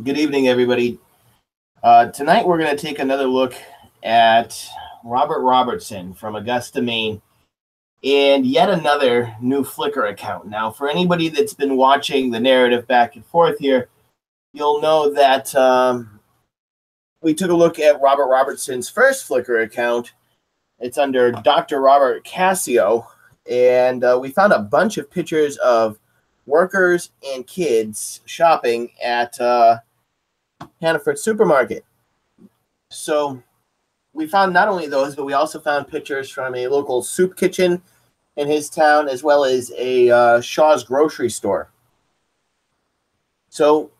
Good evening, everybody. Tonight we're going to take another look at Robert Robertson from Augusta, Maine, and yet another new FLICKR account. Now, for anybody that's been watching the narrative back and forth here, you'll know that we took a look at Robert Robertson's first FLICKR account. It's under Dr. Robert Cassio, and we found a bunch of pictures of workers and kids shopping at Hannaford Supermarket. So we found not only those, but we also found pictures from a local soup kitchen in his town, as well as a Shaw's grocery store. So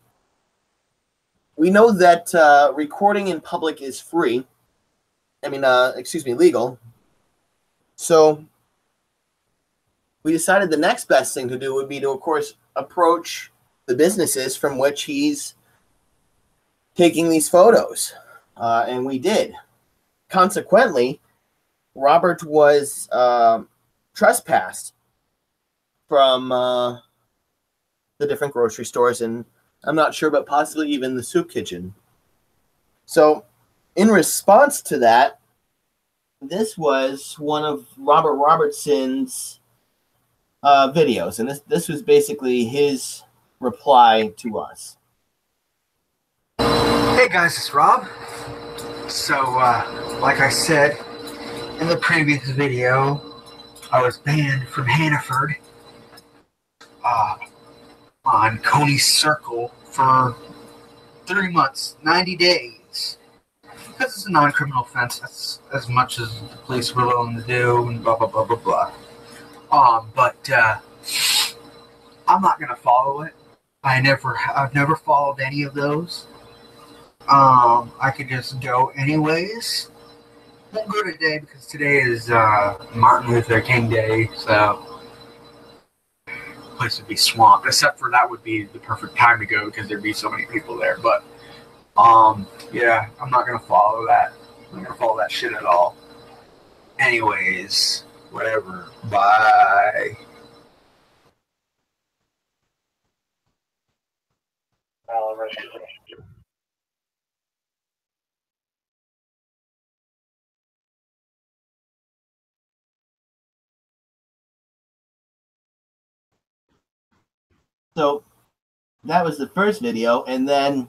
we know that recording in public is free. Legal. So we decided the next best thing to do would be to, of course, approach the businesses from which he's taking these photos. And we did. Consequently, Robert was trespassed from the different grocery stores, and I'm not sure, but possibly even the soup kitchen. So in response to that, this was one of Robert Robertson's videos, and this was basically his reply to us. Hey guys, it's Rob. So, like I said in the previous video, I was banned from Hannaford on Coney Circle for 3 months, 90 days. Because it's a non-criminal offense. That's as much as the police were willing to do, and blah, blah, blah, blah, blah. But I'm not going to follow it. I've never followed any of those. I could just go anyways. Won't go today because today is Martin Luther King Day, so the place would be swamped. Except for that would be the perfect time to go because there'd be so many people there. But yeah, I'm not gonna follow that. I'm not gonna follow that shit at all. Anyways, whatever. Bye. So that was the first video, and then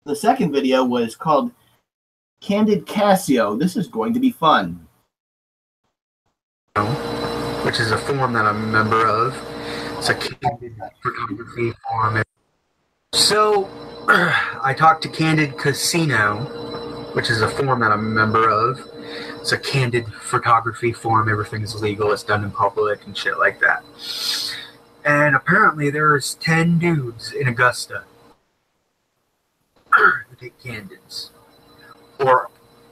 the second video was called Candid Cassio. This is going to be fun. Which is a forum that I'm a member of. It's a candid photography forum. So I talked to Candid Casino, which is a forum that I'm a member of. It's a candid photography forum. Everything's legal. It's done in public and shit like that. And apparently there's 10 dudes in Augusta who take candids, or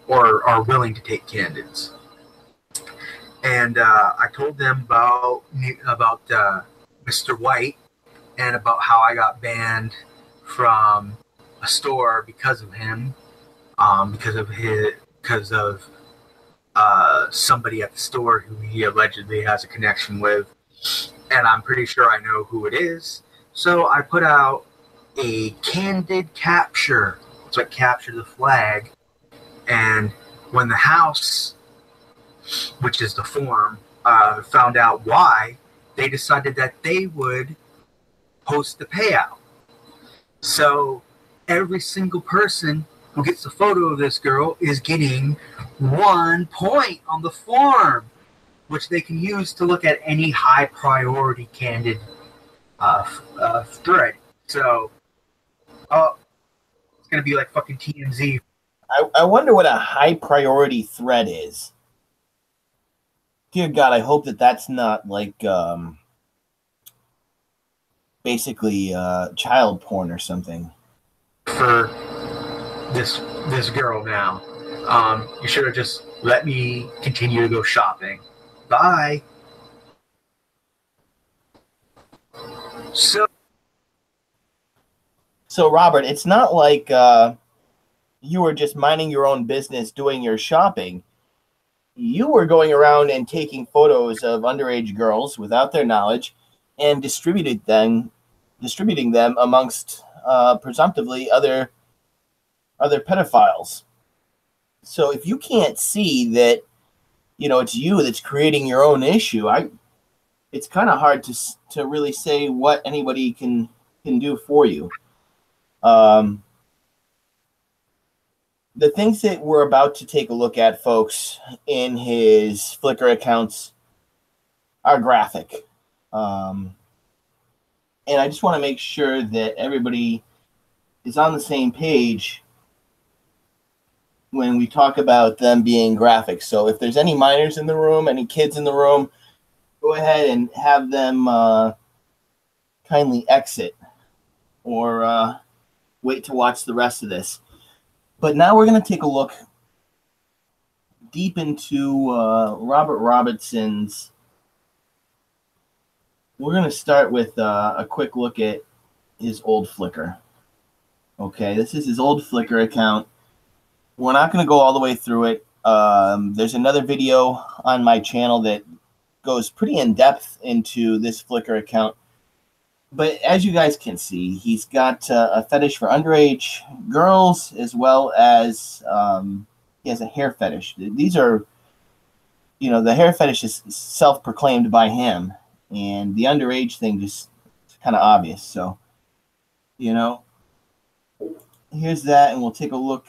are willing to take candids. And I told them about Mr. White and about how I got banned from a store because of him, because of somebody at the store who he allegedly has a connection with. And I'm pretty sure I know who it is. So I put out a candid capture. It's like capture the flag. And when the house, which is the forum, found out why, they decided that they would post the payout. So every single person who gets a photo of this girl is getting 1 point on the forum, which they can use to look at any high priority candid thread. So, it's going to be like fucking TMZ. I wonder what a high priority thread is. Dear God, I hope that that's not like basically child porn or something. For this girl now, you should have just let me continue to go shopping. Bye. So Robert, it's not like you were just minding your own business doing your shopping. You were going around and taking photos of underage girls without their knowledge and distributing them amongst presumptively other pedophiles. So if you can't see that, it's you that's creating your own issue, it's kind of hard to really say what anybody can do for you. The things that we're about to take a look at, folks, in his FLICKR accounts are graphic. And I just want to make sure that everybody is on the same page when we talk about them being graphic. So if there's any minors in the room, any kids in the room, go ahead and have them kindly exit or wait to watch the rest of this. But now we're going to take a look deep into Robert Robertson's. We're going to start with a quick look at his old FLICKR. Okay, this is his old FLICKR account. We're not going to go all the way through it. There's another video on my channel that goes pretty in depth into this FLICKR account. But as you guys can see, he's got a fetish for underage girls, as well as he has a hair fetish. These are, the hair fetish is self-proclaimed by him, and the underage thing just kind of obvious. So, here's that, and we'll take a look.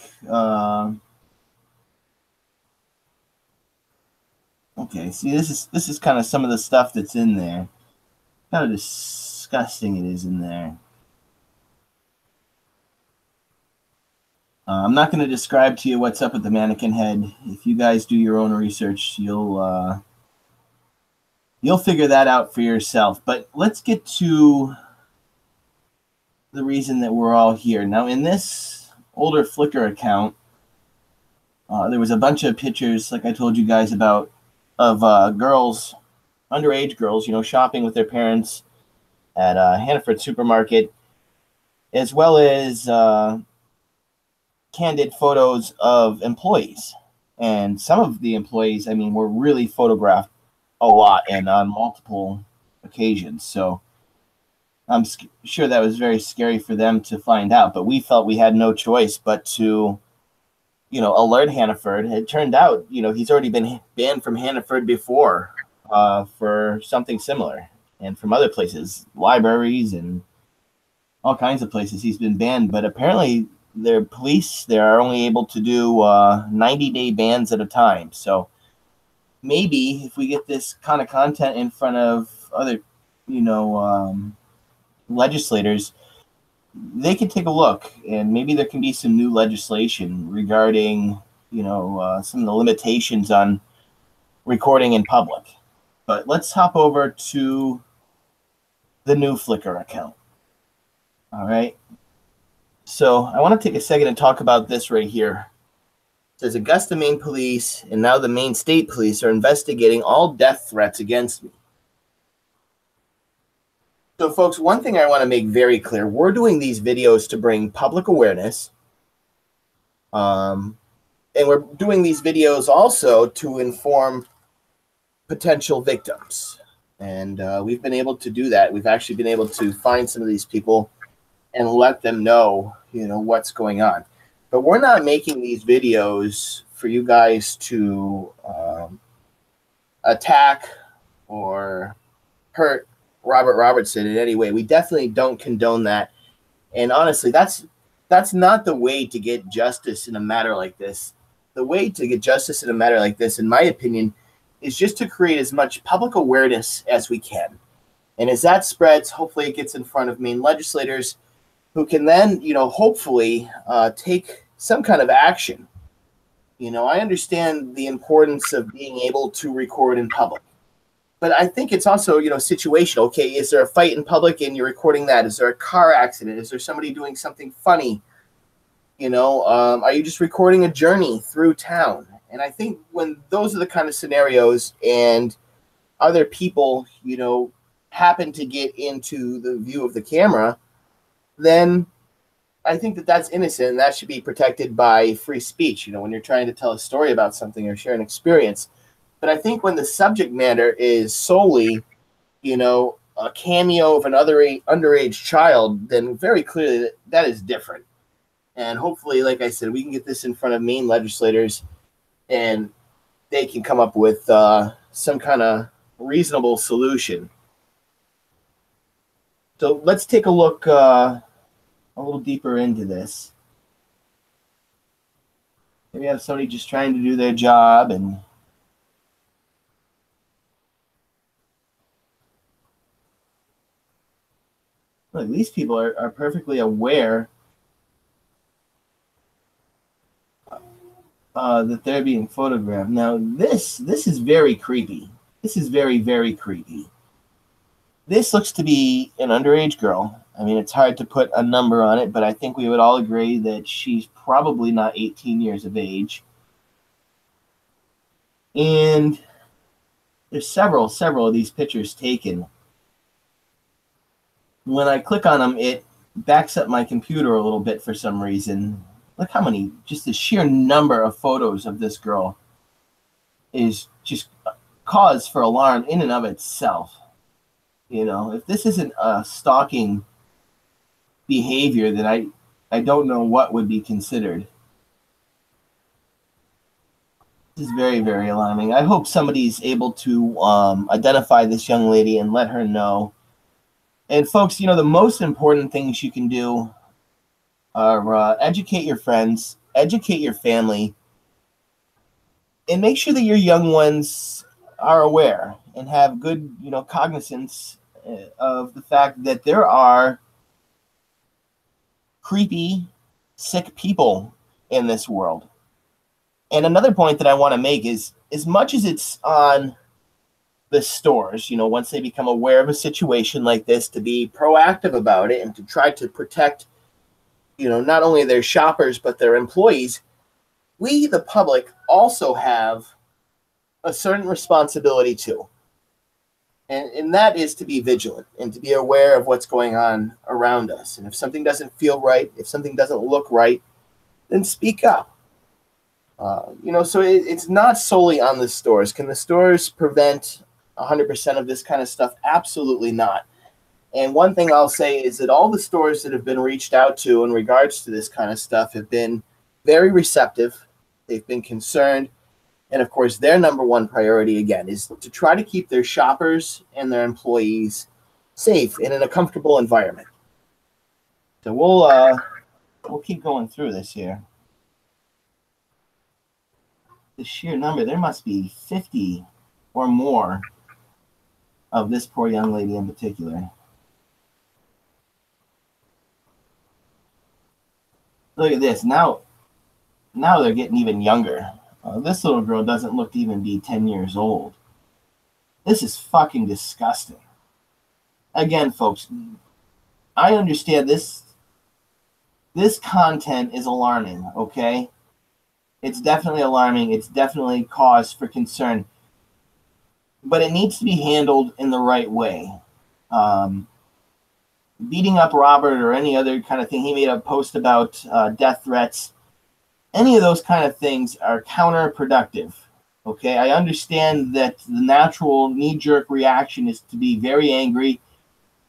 Okay, see, this is kind of some of the stuff that's in there. Kind of disgusting it is in there. I'm not going to describe to you what's up with the mannequin head. If you guys do your own research, you'll figure that out for yourself. But let's get to the reason that we're all here. Now, in this older FLICKR account, there was a bunch of pictures, like I told you guys about, of girls, underage girls, shopping with their parents at a Hannaford supermarket, as well as candid photos of employees. And some of the employees, were really photographed a lot and on multiple occasions. So I'm sure that was very scary for them to find out, but we felt we had no choice but to, alert Hannaford. It turned out, he's already been banned from Hannaford before for something similar, and from other places, libraries and all kinds of places he's been banned. But apparently their police there are only able to do 90-day bans at a time. So maybe if we get this kind of content in front of other, legislators, they can take a look, and maybe there can be some new legislation regarding, some of the limitations on recording in public. But let's hop over to the new FLICKR account. All right. So I want to take a second and talk about this right here. It says Augusta, Maine police, and now the Maine State Police are investigating all death threats against me. So, folks, one thing I want to make very clear, we're doing these videos to bring public awareness. And we're doing these videos also to inform potential victims. And we've been able to do that. We've actually been able to find some of these people and let them know, what's going on. But we're not making these videos for you guys to attack or hurt Robert Robertson in any way. We definitely don't condone that. And honestly, that's not the way to get justice in a matter like this. The way to get justice in a matter like this, in my opinion, is just to create as much public awareness as we can. And as that spreads, hopefully it gets in front of Maine legislators who can then, hopefully take some kind of action. I understand the importance of being able to record in public. But I think it's also, situational. Okay, is there a fight in public and you're recording that? Is there a car accident? Is there somebody doing something funny? Are you just recording a journey through town? And I think when those are the kind of scenarios and other people, happen to get into the view of the camera, then I think that that's innocent and that should be protected by free speech, when you're trying to tell a story about something or share an experience. But I think when the subject matter is solely, a cameo of an underage child, then very clearly that is different. And hopefully, like I said, we can get this in front of Maine legislators and they can come up with some kind of reasonable solution. So let's take a look a little deeper into this. Maybe have somebody just trying to do their job, and look, these people are perfectly aware that they're being photographed. Now, this is very creepy. This is very, very creepy. This looks to be an underage girl. I mean, it's hard to put a number on it, but I think we would all agree that she's probably not 18 years of age. And there's several of these pictures taken. When I click on them, it backs up my computer a little bit for some reason. Look how many, just the sheer number of photos of this girl is just cause for alarm in and of itself. You know, if this isn't a stalking behavior, then I don't know what would be considered. This is very, very alarming. I hope somebody's able to identify this young lady and let her know. And folks, you know, the most important things you can do are educate your friends, educate your family, and make sure that your young ones are aware and have good, you know, cognizance of the fact that there are creepy, sick people in this world. And another point that I want to make is, as much as it's on the stores, you know, once they become aware of a situation like this, to be proactive about it and to try to protect, you know, not only their shoppers, but their employees, we, the public, also have a certain responsibility too. And that is to be vigilant and to be aware of what's going on around us. And if something doesn't feel right, if something doesn't look right, then speak up. You know, so it's not solely on the stores. Can the stores prevent 100% of this kind of stuff? Absolutely not. And one thing I'll say is that all the stores that have been reached out to in regards to this kind of stuff have been very receptive. They've been concerned. And of course, their number one priority, again, is to try to keep their shoppers and their employees safe and in a comfortable environment. So we'll keep going through this here. The sheer number, there must be 50 or more of this poor young lady in particular. Look at this. Now they're getting even younger. This little girl doesn't look to even be 10 years old. This is fucking disgusting. Again, folks, I understand this content is alarming, okay? It's definitely alarming. It's definitely cause for concern. But it needs to be handled in the right way. Beating up Robert or any other kind of thing, he made a post about death threats. Any of those kind of things are counterproductive. Okay, I understand that the natural knee-jerk reaction is to be very angry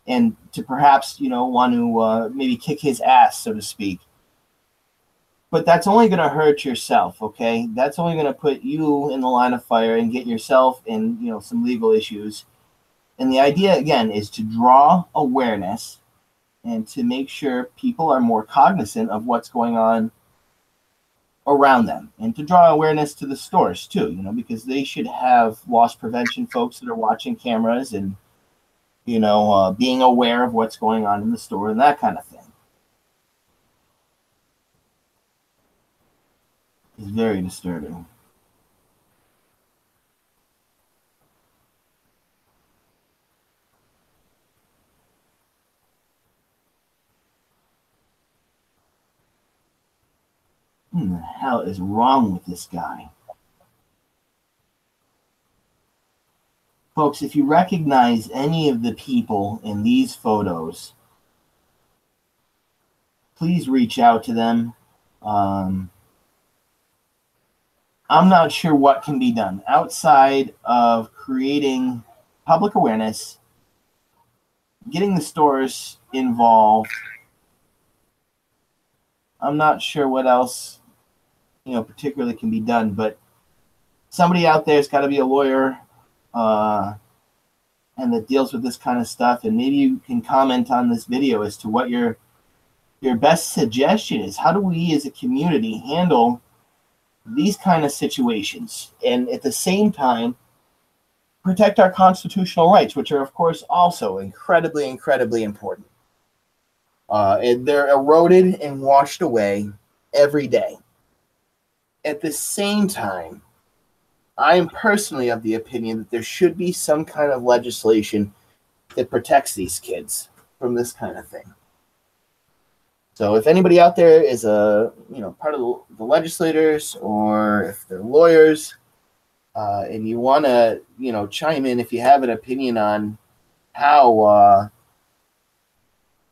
and to perhaps, you know, want to maybe kick his ass, so to speak. But that's only going to hurt yourself, okay? That's only going to put you in the line of fire and get yourself in, you know, some legal issues. And the idea, again, is to draw awareness and to make sure people are more cognizant of what's going on around them, and to draw awareness to the stores too, you know, because they should have loss prevention folks that are watching cameras and, you know, being aware of what's going on in the store and that kind of thing. It's very disturbing. What the hell is wrong with this guy? Folks, if you recognize any of the people in these photos, please reach out to them. I'm not sure what can be done outside of creating public awareness getting the stores involved. I'm not sure what else, particularly can be done, but somebody out there's got to be a lawyer and that deals with this kind of stuff. And maybe you can comment on this video as to what your best suggestion is. How do we as a community handle these kind of situations and at the same time protect our constitutional rights, which are, of course, also incredibly, incredibly important. And they're eroded and washed away every day. At the same time, I am personally of the opinion that there should be some kind of legislation that protects these kids from this kind of thing. So if anybody out there is part of the legislators, or if they're lawyers, and you want to chime in if you have an opinion on how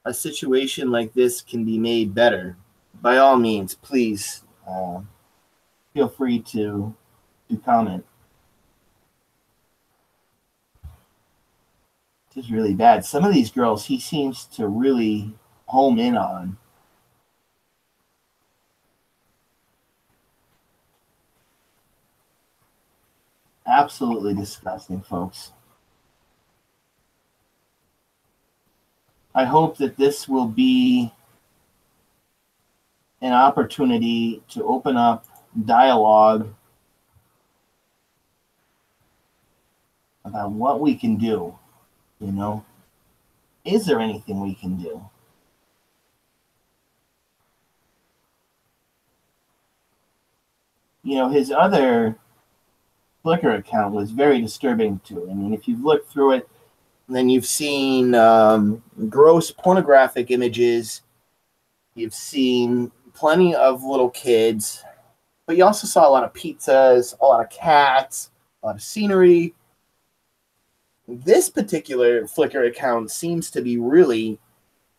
a situation like this can be made better, by all means, please feel free to comment. This is really bad. Some of these girls he seems to really home in on. Absolutely disgusting, folks. I hope that this will be an opportunity to open up dialogue about what we can do. Is there anything we can do? His other FLICKR account was very disturbing too. I mean, if you've looked through it, then you've seen gross pornographic images. You've seen plenty of little kids, but you also saw a lot of pizzas, a lot of cats, a lot of scenery. This particular FLICKR account seems to be really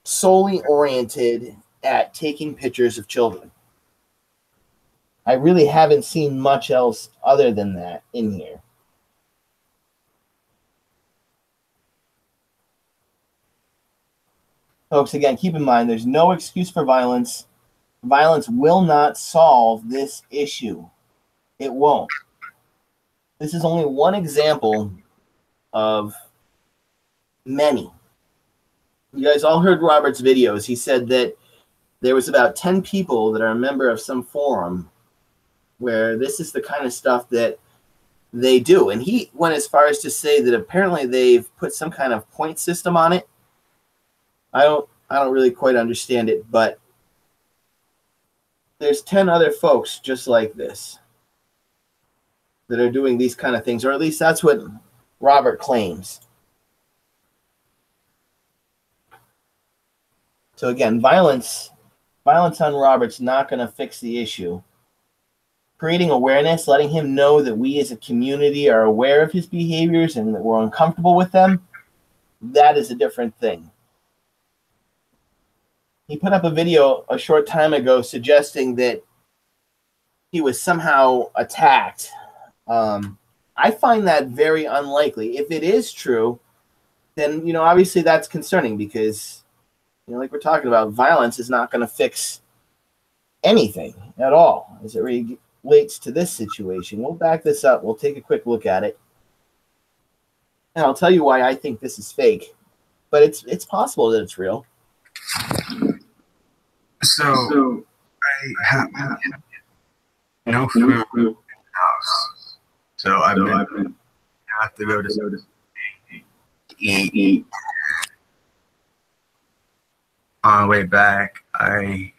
solely oriented at taking pictures of children. I really haven't seen much else other than that in here. Folks, again, keep in mind, there's no excuse for violence. Violence will not solve this issue. It won't. This is only one example of many. You guys all heard Robert's videos. He said that there was about 10 people that are a member of some forum where this is the kind of stuff that they do. And he went as far as to say that apparently they've put some kind of point system on it. I don't really quite understand it, but there's 10 other folks just like this that are doing these kind of things, or at least that's what Robert claims. So again, violence on Robert's not going to fix the issue. Creating awareness, letting him know that we as a community are aware of his behaviors and that we're uncomfortable with them, that is a different thing. He put up a video a short time ago suggesting that he was somehow attacked. I find that very unlikely. If it is true, then, obviously that's concerning because, like we're talking about, violence is not going to fix anything at all as it relates to this situation. We'll back this up. We'll take a quick look at it. And I'll tell you why I think this is fake. But it's possible that it's real. So I have no food in the house. So I have to go to eat. On the way back, I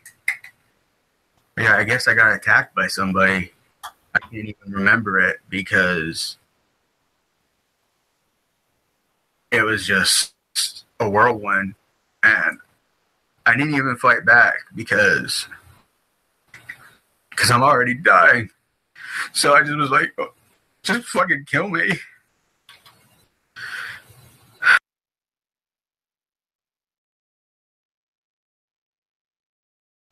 guess I got attacked by somebody. I can't even remember it because it was just a whirlwind, and I didn't even fight back because I'm already dying. So I just was like, oh, just fucking kill me.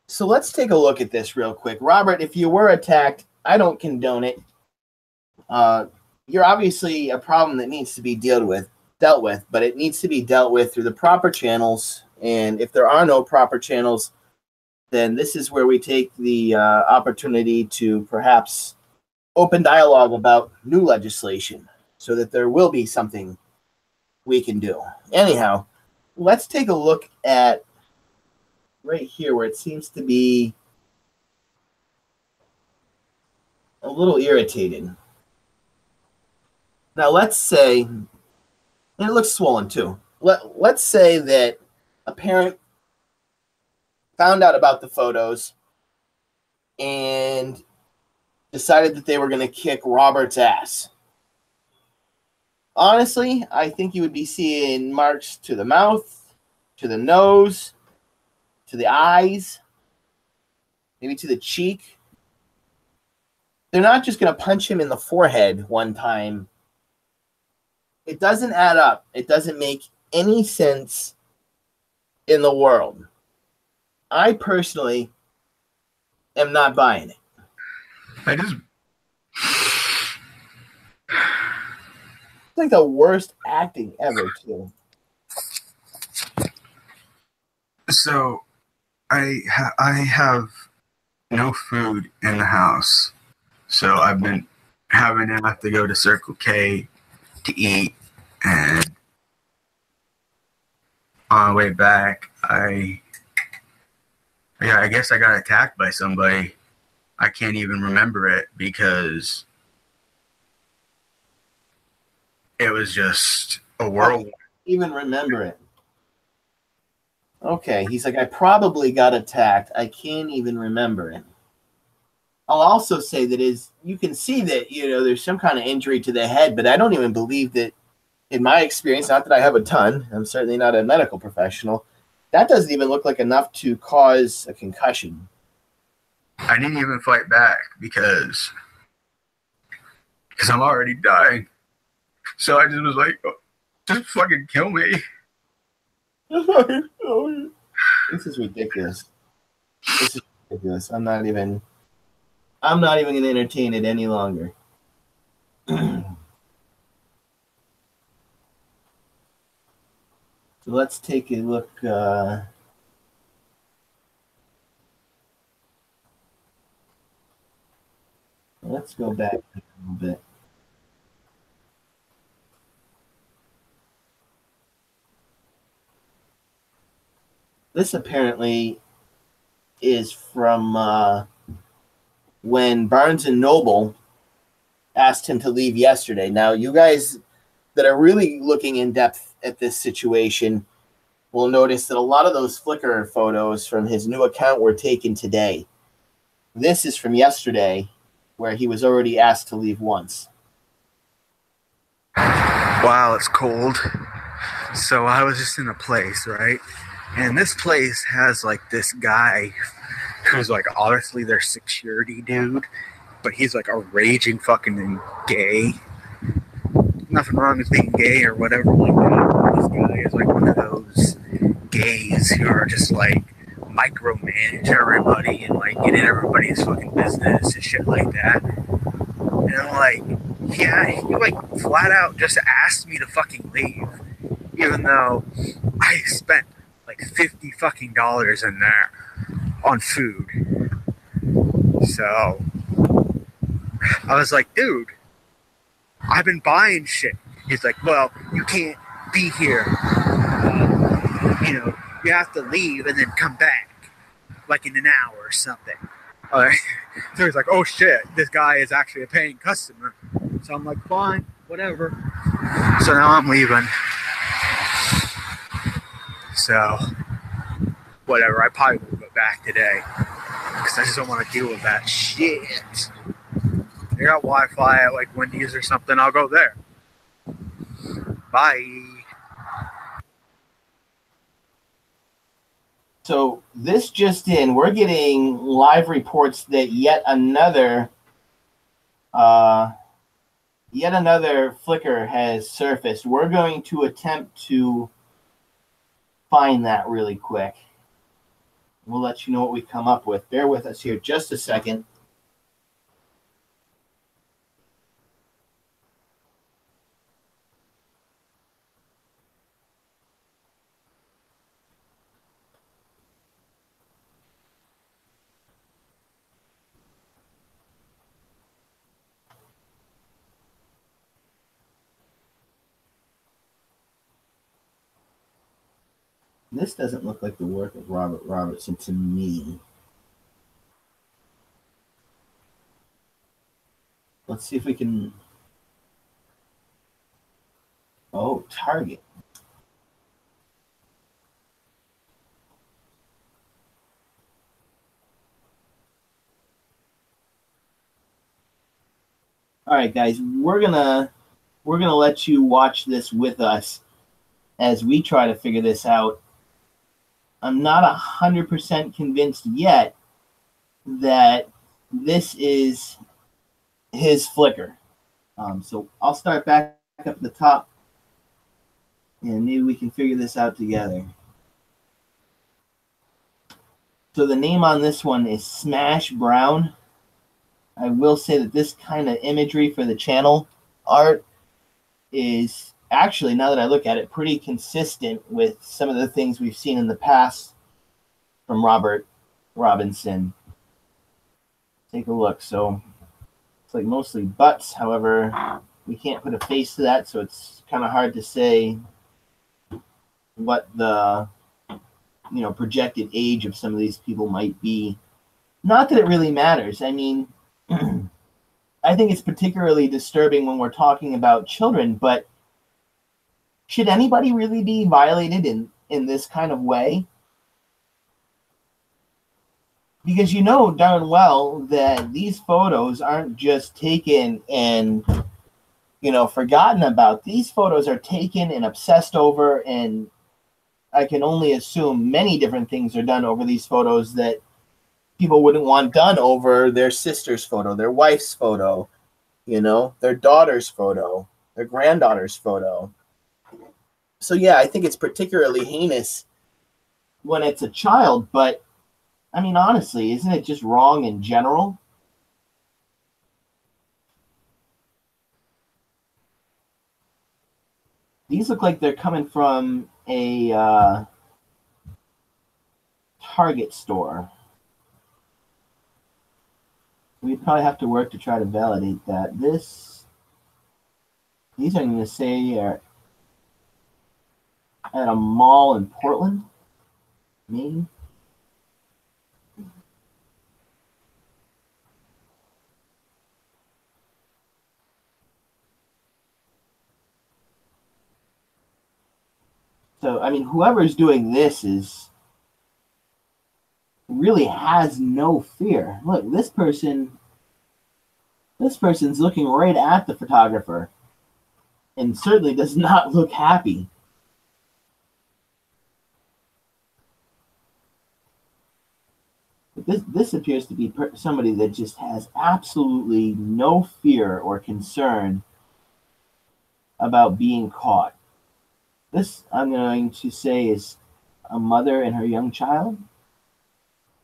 So let's take a look at this real quick. Robert, if you were attacked, I don't condone it. You're obviously a problem that needs to be dealt with. dealt with, but it needs to be dealt with through the proper channels. And if there are no proper channels, then this is where we take the opportunity to perhaps open dialogue about new legislation so that there will be something we can do. Anyhow, let's take a look at right here where it seems to be a little irritated. Now let's say, and it looks swollen too. Let's say that a parent found out about the photos and decided that they were going to kick Robert's ass. Honestly, I think you would be seeing marks to the mouth, to the nose, to the eyes, maybe to the cheek. They're not just going to punch him in the forehead one time. It doesn't add up. It doesn't make any sense in the world. I personally am not buying it. It's like the worst acting ever, too. So, I have no food in the house. So I've been having to have to go to Circle K to eat, and on the way back, I guess I got attacked by somebody. I can't even remember it because it was just a whirlwind. Even remember it. Okay, he's like, I probably got attacked. I can't even remember it. I'll also say that you can see that, there's some kind of injury to the head, but I don't even believe that, in my experience, not that I have a ton, I'm certainly not a medical professional, that doesn't even look like enough to cause a concussion. I didn't even fight back because I'm already dying. So I just was like, oh, just fucking kill me. This is ridiculous. This is ridiculous. I'm not even going to entertain it any longer. So let's take a look. Let's go back a little bit. This apparently is from when Barnes & Noble asked him to leave yesterday. Now, you guys that are really looking in depth at this situation will notice that a lot of those FLICKR photos from his new account were taken today. This is from yesterday, where he was already asked to leave once. Wow, it's cold. So I was just in a place, right? And this place has like this guy who's like obviously their security dude, but he's like a raging fucking gay. Nothing wrong with being gay or whatever like that. This guy is like one of those gays who are just like micromanage everybody and like get in everybody's fucking business and shit like that. And I'm like, yeah, he like flat out just asked me to fucking leave, even though I spent like $50 fucking in there on food. So I was like, dude, I've been buying shit. He's like, well, you can't be here. You have to leave and then come back like in an hour or something. Alright. So he's like, oh shit, this guy is actually a paying customer. So I'm like, fine, whatever. So now I'm leaving. So whatever, I probably will go back today because I just don't want to deal with that shit. They got Wi-Fi at like Wendy's or something, I'll go there. Bye. So this just in, we're getting live reports that yet another FLICKR has surfaced. We're going to attempt to find that really quick. We'll let you know what we come up with. Bear with us here just a second. This doesn't look like the work of Robert Robertson to me. Let's see if we can... Oh, Target. All right, guys, we're gonna let you watch this with us as we try to figure this out. I'm not 100% convinced yet that this is his FLICKR. So I'll start back up at the top, and maybe we can figure this out together. So the name on this one is Smash Brown. I will say that this kind of imagery for the channel art is actually, now that I look at it, pretty consistent with some of the things we've seen in the past from Robert Robinson. Take a look. So it's like mostly butts. However, we can't put a face to that, so it's kind of hard to say what the projected age of some of these people might be. Not that it really matters. I mean, I think it's particularly disturbing when we're talking about children, but should anybody really be violated in this kind of way? Because you know darn well that these photos aren't just taken and forgotten about. These photos are taken and obsessed over, and I can only assume many different things are done over these photos that people wouldn't want done over their sister's photo, their wife's photo, their daughter's photo, their granddaughter's photo. So yeah, I think it's particularly heinous when it's a child, but I mean, honestly, isn't it just wrong in general? These look like they're coming from a Target store. We'd probably have to work to try to validate that. These I'm going to say are at a mall in Portland, Maine. So, I mean, whoever's doing this really has no fear. Look, this person's looking right at the photographer and certainly does not look happy. But this appears to be somebody that just has absolutely no fear or concern about being caught. This, I'm going to say, is a mother and her young child.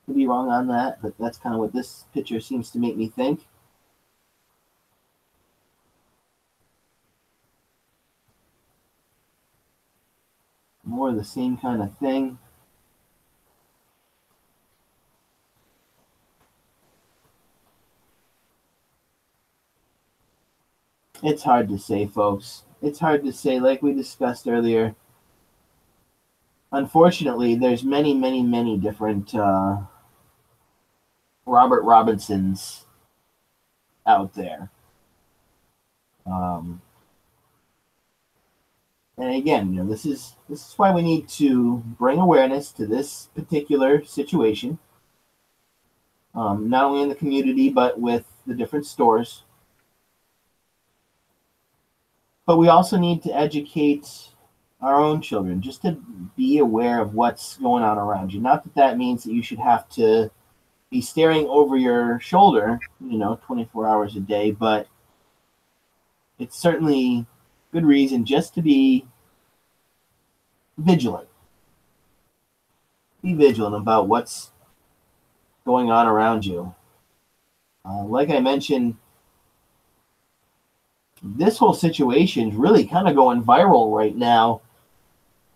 Could be wrong on that, but that's kind of what this picture seems to make me think. More of the same kind of thing. It's hard to say, folks. It's hard to say, like we discussed earlier. Unfortunately, there's many, many, many different Robert Robinsons out there. And again, this is why we need to bring awareness to this particular situation, not only in the community but with the different stores. But we also need to educate our own children, just to be aware of what's going on around you. Not that that means that you should have to be staring over your shoulder, 24 hours a day, but it's certainly good reason just to be vigilant. Be vigilant about what's going on around you. Like I mentioned, this whole situation is really kind of going viral right now,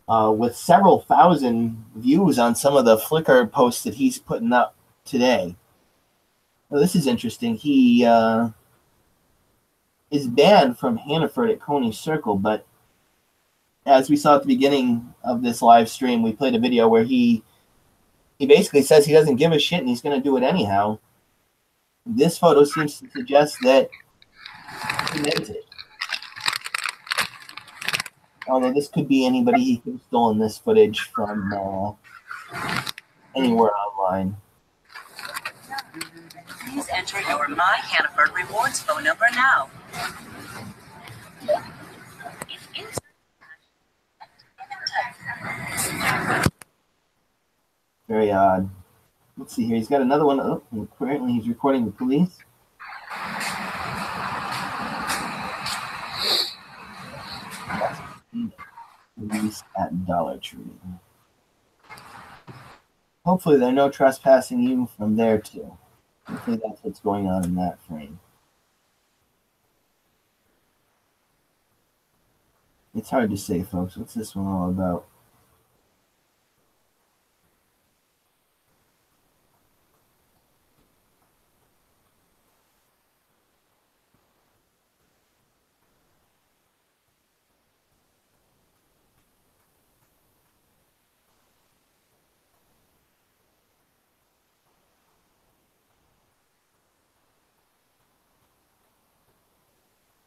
with several thousand views on some of the FLICKR posts that he's putting up today. Well, this is interesting. He is banned from Hannaford at Coney Circle, but as we saw at the beginning of this live stream, we played a video where he basically says he doesn't give a shit and he's going to do it anyhow. This photo seems to suggest that he meant it. Although this could be anybody. He could have stolen this footage from anywhere online. Please enter your My Hannaford Rewards phone number now. Very odd. Let's see here. He's got another one. Oh, apparently he's recording the police. Police at Dollar Tree. Hopefully they're no trespassing you from there too. Hopefully that's what's going on in that frame. It's hard to say, folks. What's this one all about?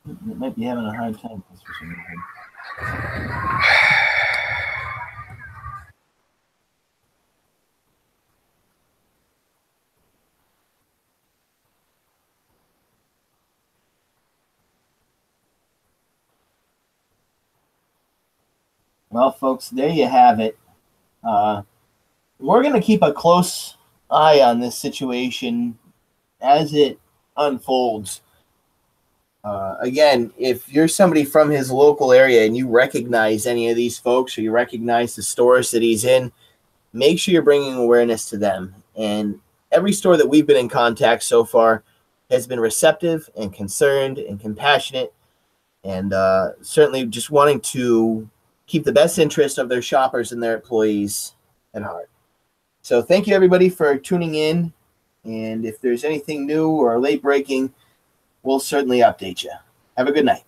It might be having a hard time with this for some reason. Well, folks, there you have it. We're going to keep a close eye on this situation as it unfolds. Again, if you're somebody from his local area and you recognize any of these folks or you recognize the stores that he's in, make sure you're bringing awareness to them. And every store that we've been in contact so far has been receptive and concerned and compassionate, and certainly just wanting to keep the best interest of their shoppers and their employees at heart. So thank you, everybody, for tuning in. And if there's anything new or late breaking, we'll certainly update you. Have a good night.